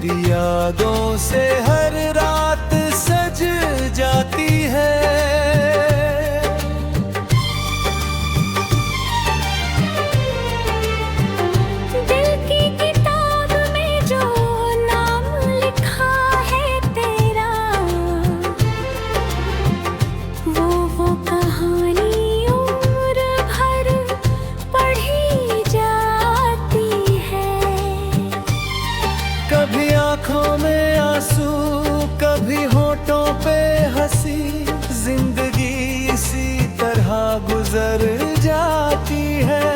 तेरी यादों से हर रात सज जाती है। दिल की किताब में जो नाम लिखा है तेरा, वो कहानी उम्र भर पढ़ी जाती है। कभी आँखों में आंसू, कभी होठों पे हंसी, जिंदगी इसी तरह गुजर जाती है।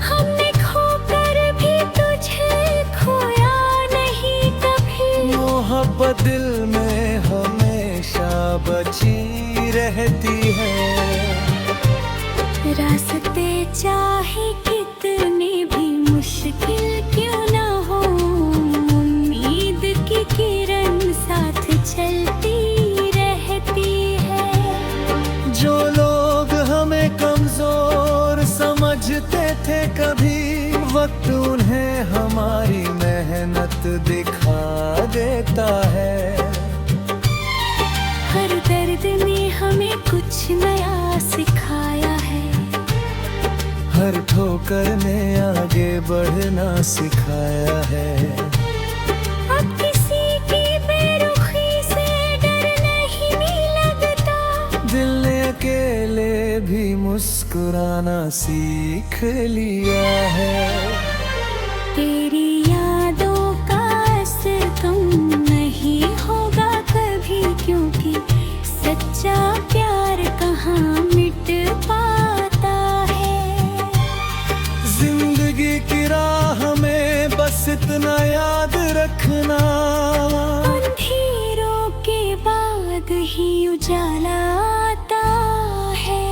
हमने खोकर भी तुझे खोया नहीं कभी, मोहब्बत दिल में हमेशा बची रहती है। रास्ते चाहे कितने भी मुश्किल क्यों ना हो, उम्मीद की किरण साथ चलती रहती है। जो लोग हमें कमजोर समझते थे कभी, वक्त उन्हें हमारी मेहनत दिखा देता है। हर दर्द ने हमें कुछ नया सिखाया है, हर ठोकर ने आगे बढ़ना सिखाया है। अब किसी की बेरुखी से डर नहीं लगता, दिल ने अकेले भी मुस्कुराना सीख लिया है। तेरी यादों का असर कम नहीं होगा कभी, क्योंकि सच्चा प्यार कहाँ मिट पाता है। जिंदगी की राह में बस इतना याद रखना, अंधेरों के बाद ही उजाला आता है।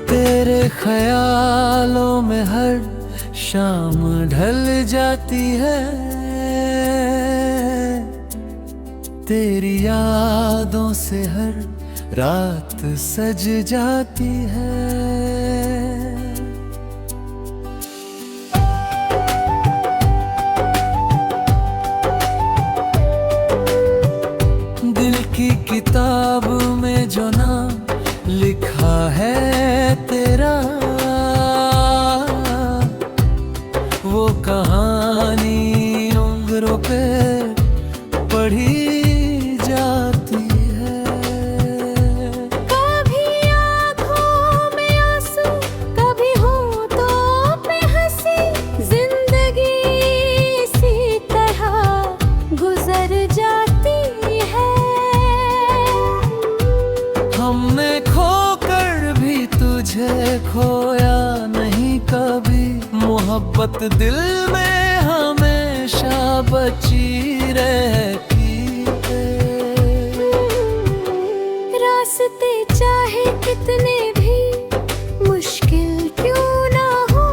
तेरे ख्यालों में हर शाम ढल जाती है, तेरी यादों से हर रात सज जाती है। दिल की किताब में जो नाम लिखा है तेरा, वो कहानी उम्रों पे पढ़ी जाती है। कभी आँखों में आंसू, कभी होठों पे हंसी, जिंदगी इसी तरह गुजर जाती है। हमने खोकर भी तुझे खोया नहीं कभी, मोहब्बत दिल में हमेशा बची रहती है। रास्ते चाहे कितने भी मुश्किल क्यों ना हो,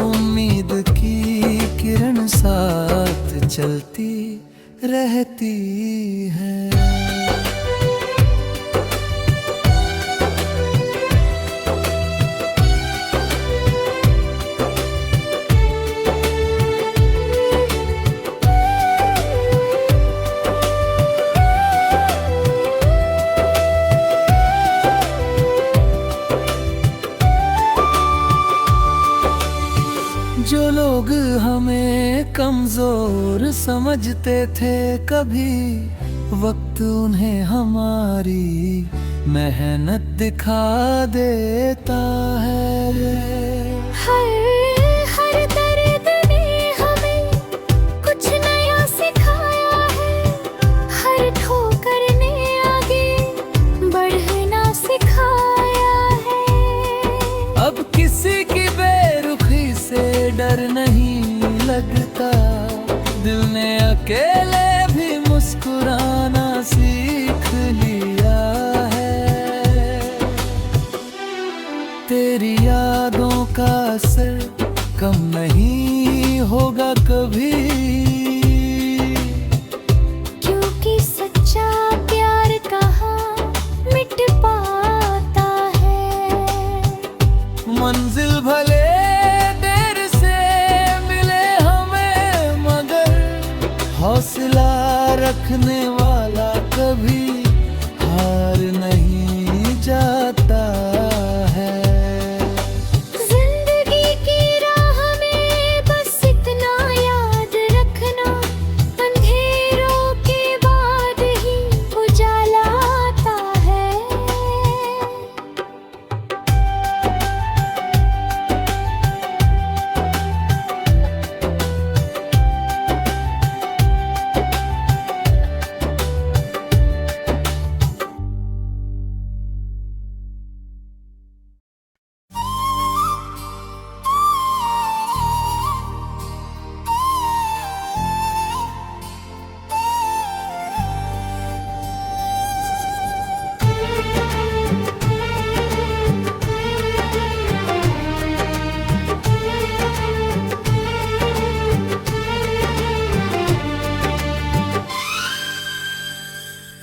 उम्मीद की किरण साथ चलती रहती है। जो लोग हमें कमजोर समझते थे कभी, वक्त उन्हें हमारी मेहनत दिखा देता है। हर दर्द ने हमें कुछ नया सिखाया है, हर ठोकर ने आगे बढ़ना सिखाया है। अब किसी की बेरुखी से डर नहीं लगता, दिल ने अकेले भी मुस्कुराना सीख लिया है। तेरी यादों का असर कम नहीं होगा कभी, क्योंकि सच्चा प्यार कहाँ मिट पाता है। मंजिल भले देर से मिले हमें, मगर हौसला रखने वाला कभी हार नहीं जाता है। जिंदगी की राह में बस इतना याद रखना, अंधेरों के बाद ही उजाला आता है।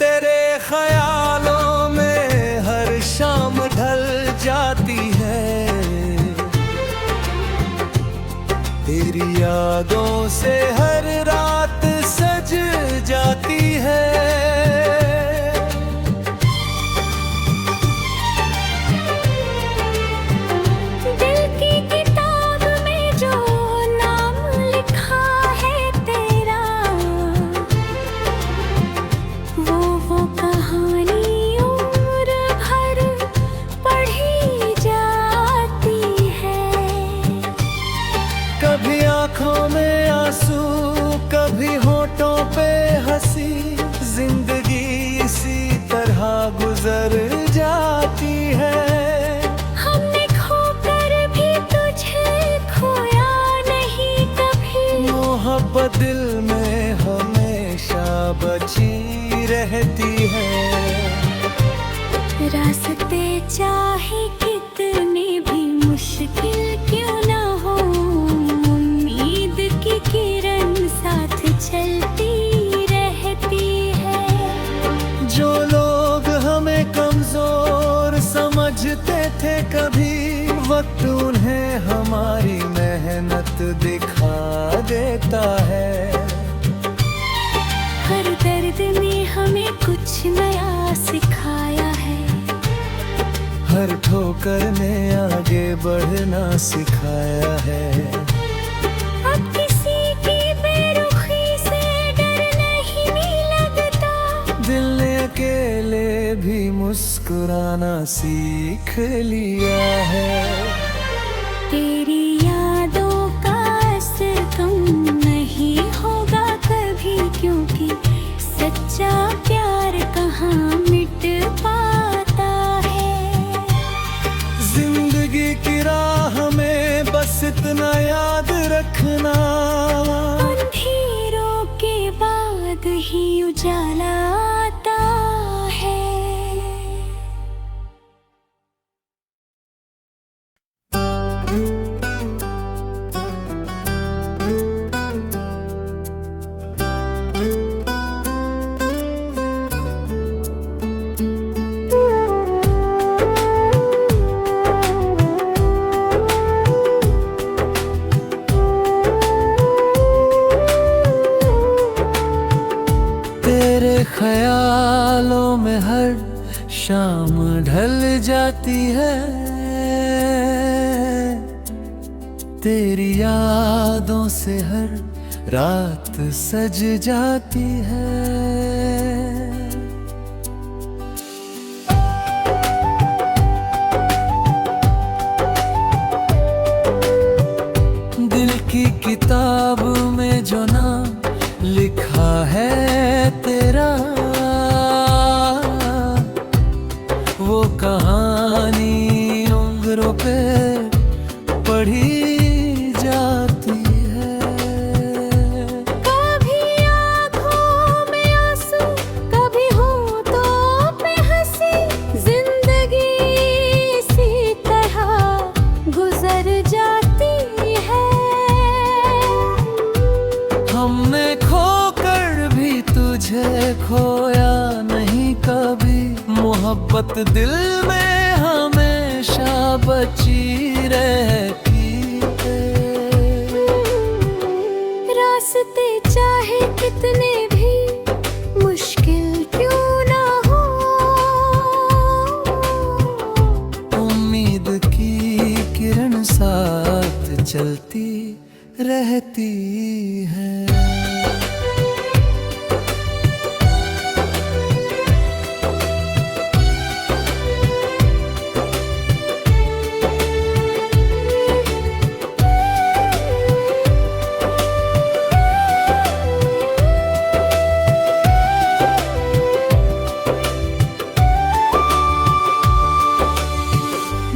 तेरे ख्यालों में हर शाम ढल जाती है, तेरी यादों से हर रात सज जाती है। दिल की किताब में जो नाम लिखा है तेरा, वो कहानी उम्र भर पढ़ी जाती है। कभी आंखों में आंसू, कभी होठों पे हंसी, जिंदगी इसी तरह गुजर जाती है। हमने खोकर भी तुझे खोया नहीं कभी, मोहब्बत दिल में हमेशा बची रहती है। रास्ते चाहे कितने भी मुश्किल क्यों ना हो, उम्मीद की किरण साथ चलती रहती है। जो लोग हमें कमजोर समझते थे कभी, वक्त उन्हें हमारी मेहनत दिखा देता है। हर दर्द ने हमें कुछ नया सिखाया है, हर ठोकर ने आगे बढ़ना सिखाया है। अब किसी की बेरुखी से डर नहीं लगता, दिल ने अकेले भी मुस्कुराना सीख लिया है। तेरी यादों का असर कम नहीं होगा कभी, क्योंकि सच्चा प्यार कहाँ मिट पाता है। जिंदगी की राह में बस इतना याद रखना, अंधेरों के बाद ही उजाला आता है। तेरे ख्यालों में हर शाम ढल जाती है, तेरी यादों से हर रात सज जाती है। दिल की किताब में जो नाम लिखा है तेरा, वो कहानी उंगरों पे पढ़ी जाती है। कभी आँखों में आंसू, मोहब्बत दिल में हमेशा बची रहती है। रास्ते चाहे कितने भी मुश्किल क्यों ना हो, उम्मीद की किरण साथ चलती रहती है।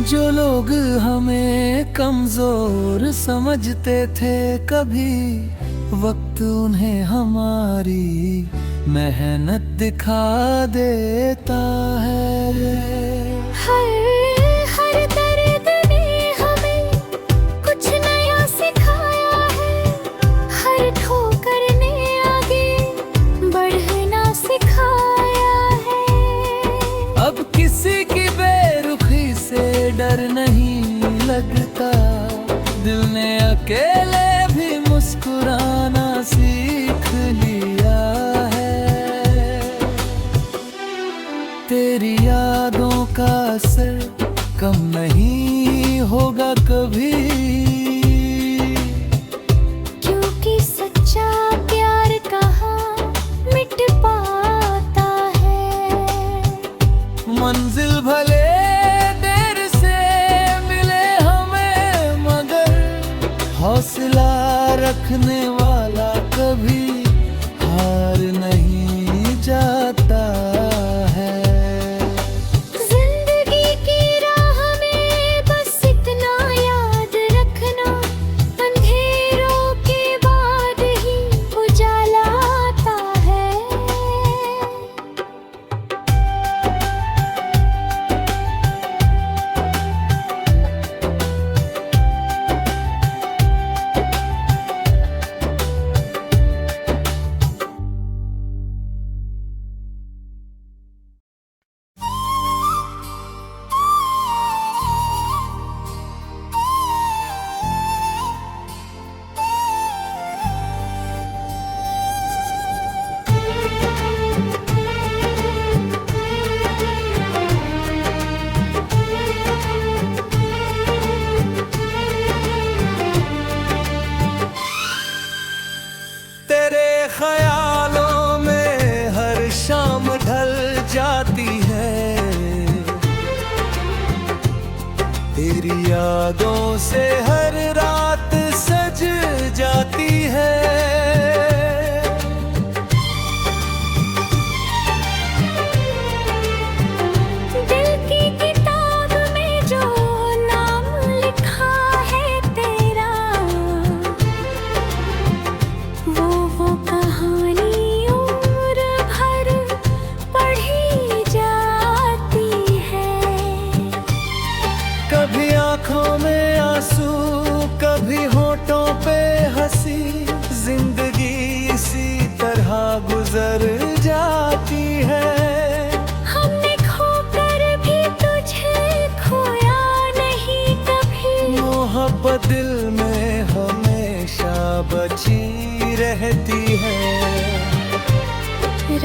जो लोग हमें कमजोर समझते थे, कभी वक्त उन्हें हमारी मेहनत दिखा देता है। हर दर्द ने हमें कुछ नया सिखाया है, हर ठोकर ने आगे बढ़ना सिखाया है। अब किसी की बेरुखी से डर नहीं लगता, दिल ने अकेले भी मुस्कुराना सीख लिया है। तेरी यादों का असर कम नहीं होगा कभी, क्योंकि सच्चा प्यार कहाँ मिट पाता है। मंजिल भले देर से मिले हमें, मगर हौसला रखने वाला कभी हार नहीं जाता है। जिंदगी की राह में बस इतना याद रखना, अंधेरों के बाद ही उजाला आता है। तेरे ख्यालों में हर शाम ढल जाती है, तेरी यादों से हर रात सज जाती है। दिल की किताब में जो नाम लिखा है तेरा, वो कहानी उम्र भर पढ़ी जाती है। कभी आंखों में आंसू, कभी होठों पे हंसी, जिंदगी इसी तरह गुजर जाती है। हमने खोकर भी तुझे खोया नहीं कभी, मोहब्बत दिल में हमेशा बची रहती है।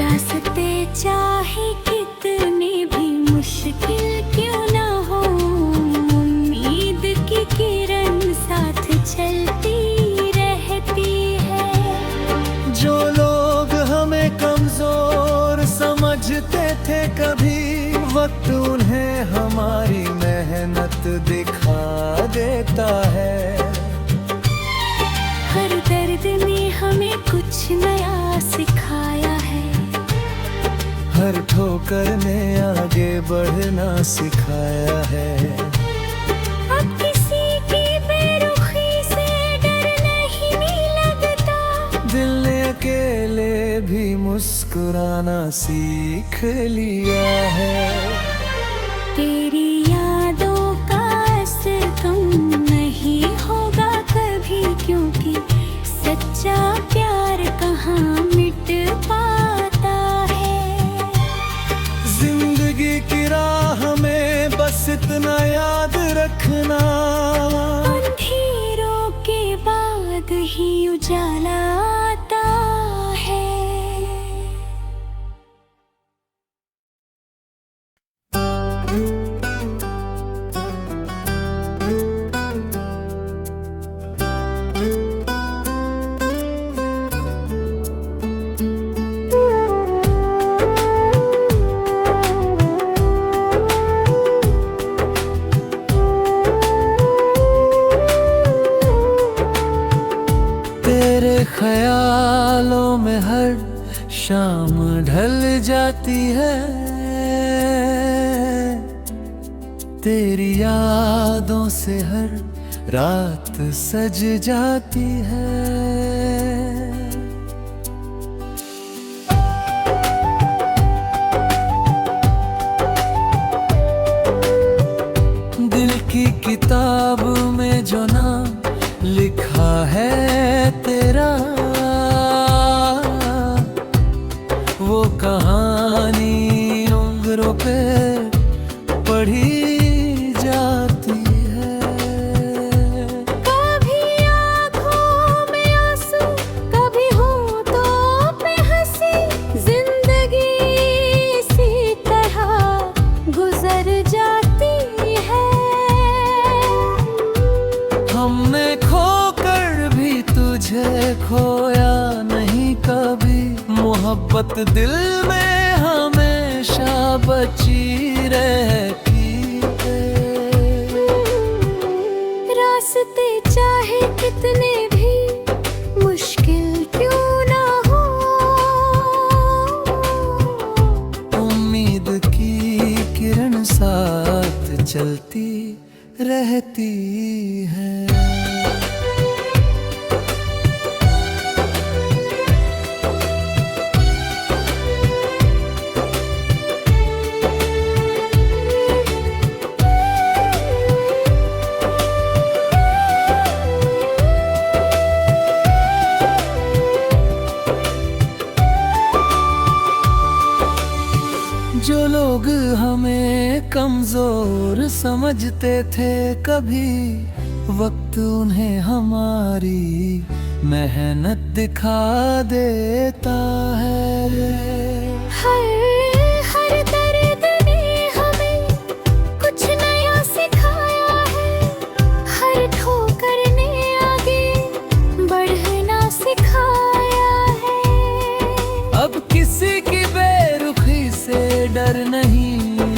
रास्ते चाहे कितने भी मुश्किल क्यों ना हो, उम्मीद की किरण साथ चलती रहती है। जो लोग हमें कमजोर समझते थे, कभी वक्त उन्हें हमारी मेहनत दिखा देता है। हर दर्द ने हमें कुछ नया सिखाया है, हर ठोकर ने आगे बढ़ना सिखाया है। अब किसी की बेरुखी से डर नहीं लगता, दिल ने अकेले भी मुस्कुराना सीख लिया है। तेरी यादों का असर कम नहीं होगा कभी, क्योंकि सच्चा प्यार कहाँ मिट पाता है। जिंदगी की रखना। अंधेरों के बाद ही उजाला आता है। तेरे ख्यालों में हर शाम ढल जाती है, तेरी यादों से हर रात सज जाती है। दिल की किताब में जो नाम लिखा है तेरा, वो कहानी उंगरों पे पढ़ी जाती है। कभी आँखों में आंसू, कभी होठों पे हंसी, जिंदगी इसी तरह गुजर जाती है। हमने खोकर भी तुझे खोया नहीं कभी, मोहब्बत दिल में हमेशा बची रहती है। रास्ते चाहे कितने भी मुश्किल क्यों ना हो, उम्मीद की किरण साथ चलती रहती है। जो लोग हमें कमजोर समझते थे कभी, वक्त उन्हें हमारी मेहनत दिखा देता है। हर दर्द ने हमें कुछ नया सिखाया है, हर ठोकर ने आगे बढ़ना सिखाया है। अब किसी की बेरुखी से डर नहीं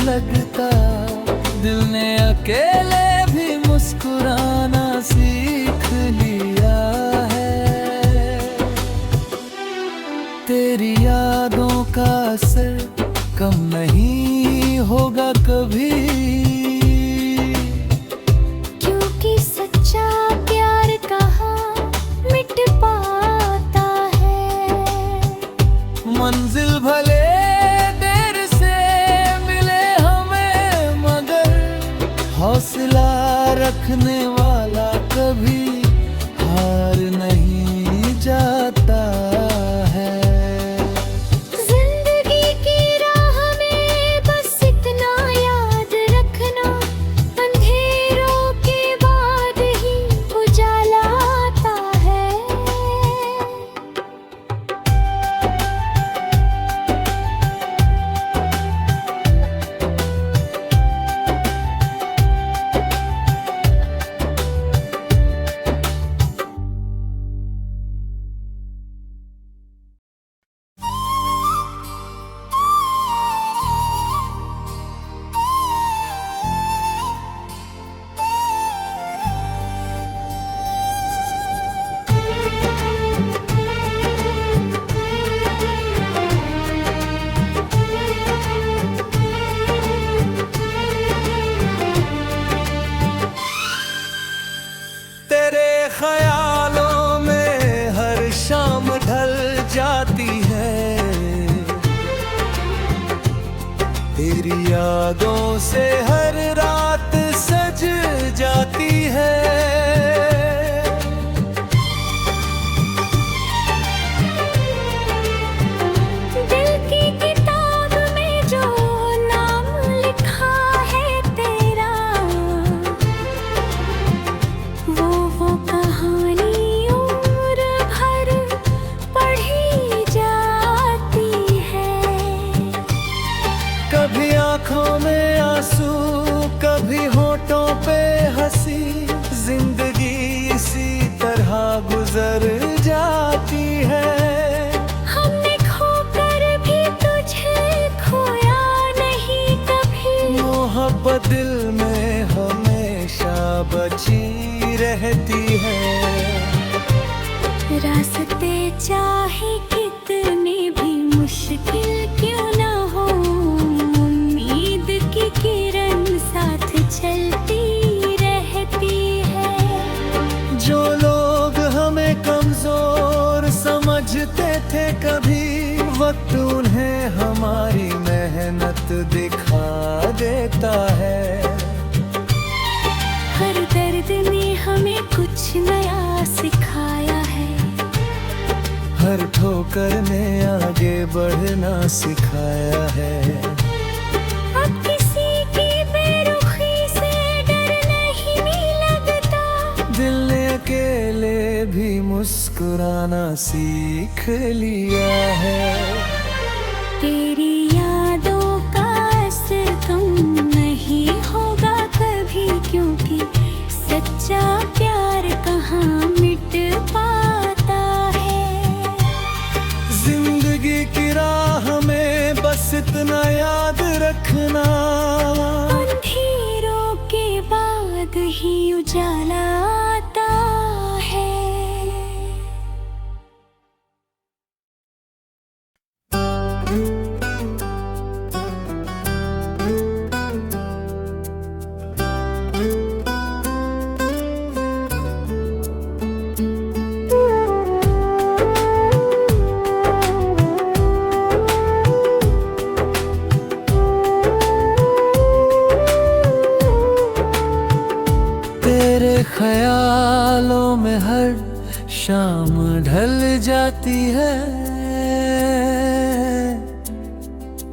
लगता, दिल ने अकेले भी मुस्कुराना सीख लिया है। तेरी यादों का असर कम नहीं होगा कभी, क्योंकि सच्चा प्यार कहाँ मिट पाता है। मंजिल भले देर से मिले हमें, मगर हौसला रखने वाला कभी हार नहीं जाता है। जिंदगी की राह में बस इतना याद रखना, अंधेरों के बाद ही उजाला आता है। तेरी यादों से हर रात सज जाती है। दिल की किताब में जो नाम लिखा है तेरा, गुजर जाती है। हमने खोकर भी तुझे खोया नहीं कभी, मोहब्बत दिल में हमेशा बची रहती है। रास्ते चाहे कितने भी मुश्किल क्यों ना हो, उम्मीद की किरण साथ चलती रहती है। जो लोग हमें कमजोर समझते थे कभी, वक्त उन्हें हमारी मेहनत दिखा देता है। हर दर्द ने हमें कुछ नया सिखाया है, हर ठोकर ने आगे बढ़ना सिखाया है। अब किसी की बेरुखी से डर नहीं लगता, दिल ने अकेले भी मुस्कुराना सीख लिया है। तेरी यादों का असर कम नहीं होगा कभी, क्योंकि सच्चा प्यार कहाँ मिट पाता है। जिंदगी की राह में बस इतना याद रखना, अंधेरों के बाद ही उजाला आता है। तेरे ख्यालों में हर शाम ढल जाती है,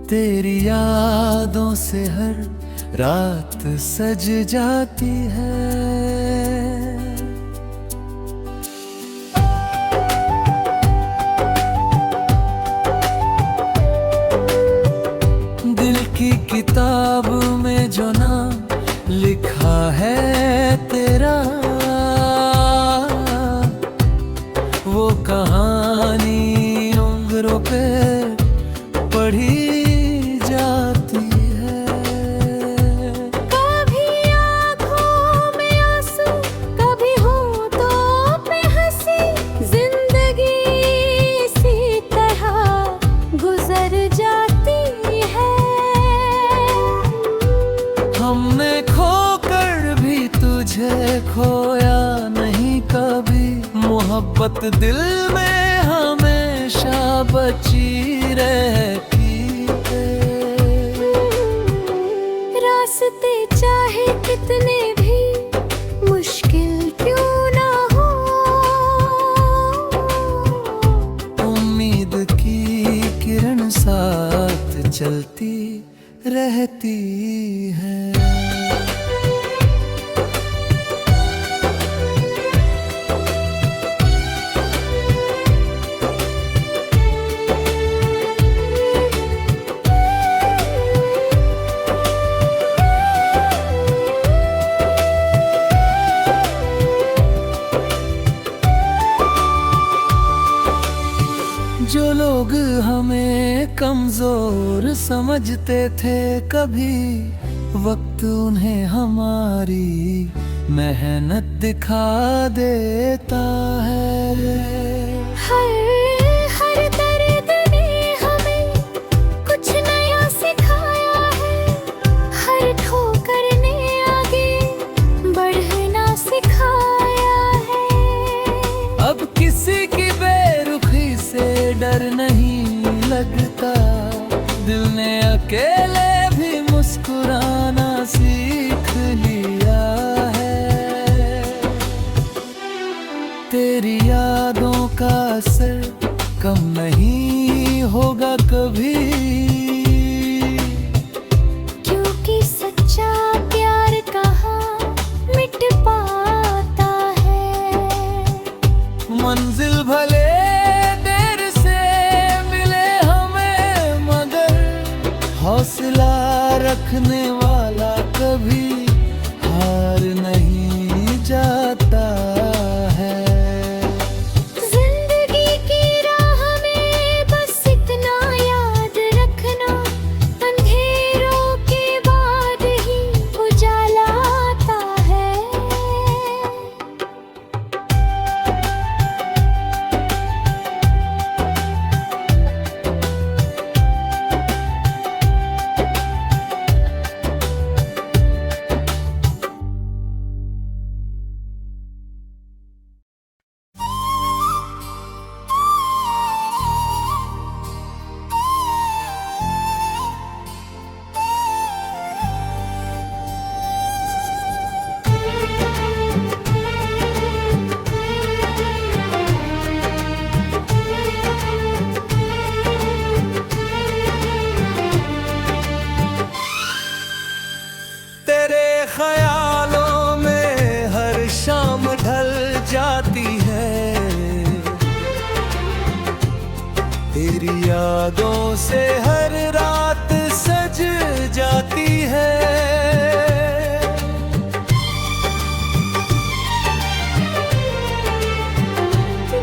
तेरी यादों से हर रात सज जाती है। दिल की किताब में जो नाम लिखा है तेरा, वो कहानी उम्रों पे पढ़ी जाती है। कभी आँखों में आंसू, कभी होठों पे हंसी, जिंदगी इसी तरह गुजर जाती है। हमने खोकर भी तुझे खोया नहीं कभी, मोहब्बत दिल में हमेशा बची रहती है। रास्ते चाहे कितने भी मुश्किल क्यों ना हो, उम्मीद की किरण साथ चलती रहती है। जो लोग हमें कमजोर समझते थे कभी, वक्त उन्हें हमारी मेहनत दिखा देता है। हर दर्द ने हमें कुछ नया सिखाया है, हर ठोकर ने आगे बढ़ना सिखाया है। अब किसी की बेरुखी से डर नहीं लगता, दिल ने अकेले भी मुस्कुराना सीख लिया है। तेरी यादों का असर कम नहीं होगा कभी, क्योंकि सच्चा प्यार कहाँ मिट पाता है। मंजिल भले देर से मिले हमें, मगर हौसला रखने वाला कभी हार नहीं जाता है। यादों से हर रात सज जाती है।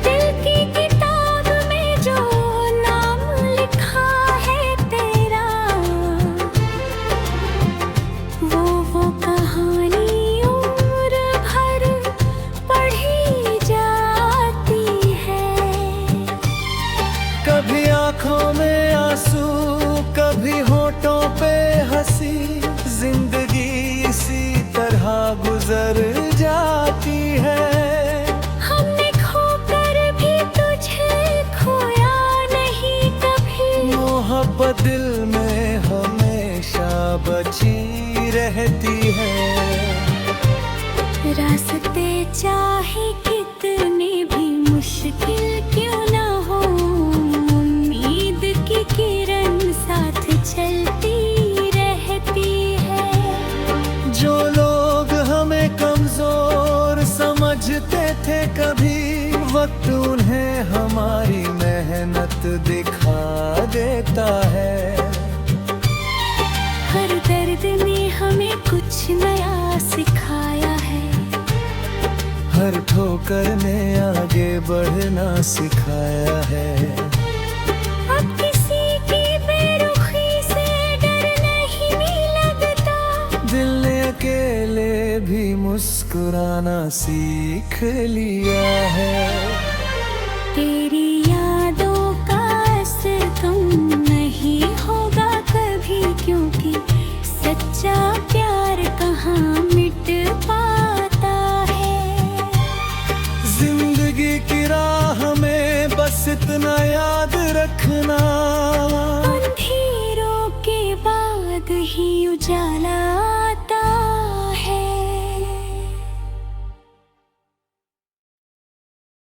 दिल की किताब में जो नाम लिखा है तेरा, वो कहानी उम्र भर पढ़ी जाती है। कभी आंखों में आंसू, कभी होठों पे हंसी, जिंदगी इसी तरह गुजर जाती है। हमने खोकर भी तुझे खोया नहीं कभी, मोहब्बत दिल में हमेशा बची रहती है। रास्ते चाहे कितने भी मुश्किल क्यों ना हो, उम्मीद की किरण साथ चलती रहती है। जो लोग हमें कमजोर समझते थे कभी, वक्त उन्हें हमारी मेहनत दिखा देता है। हर दर्द ने हमें कुछ नया सिखाया है, हर ठोकर ने आगे बढ़ना सिखाया है। अब किसी की बेरुखी से डर नहीं लगता, दिल ने अकेले भी मुस्कुराना सीख लिया है। तेरी यादों का असर कम नहीं होगा कभी, क्योंकि सच्चा प्यार कहाँ मिट पाता है। जिंदगी की राह में बस इतना याद रखना, अंधेरों के बाद ही उजाला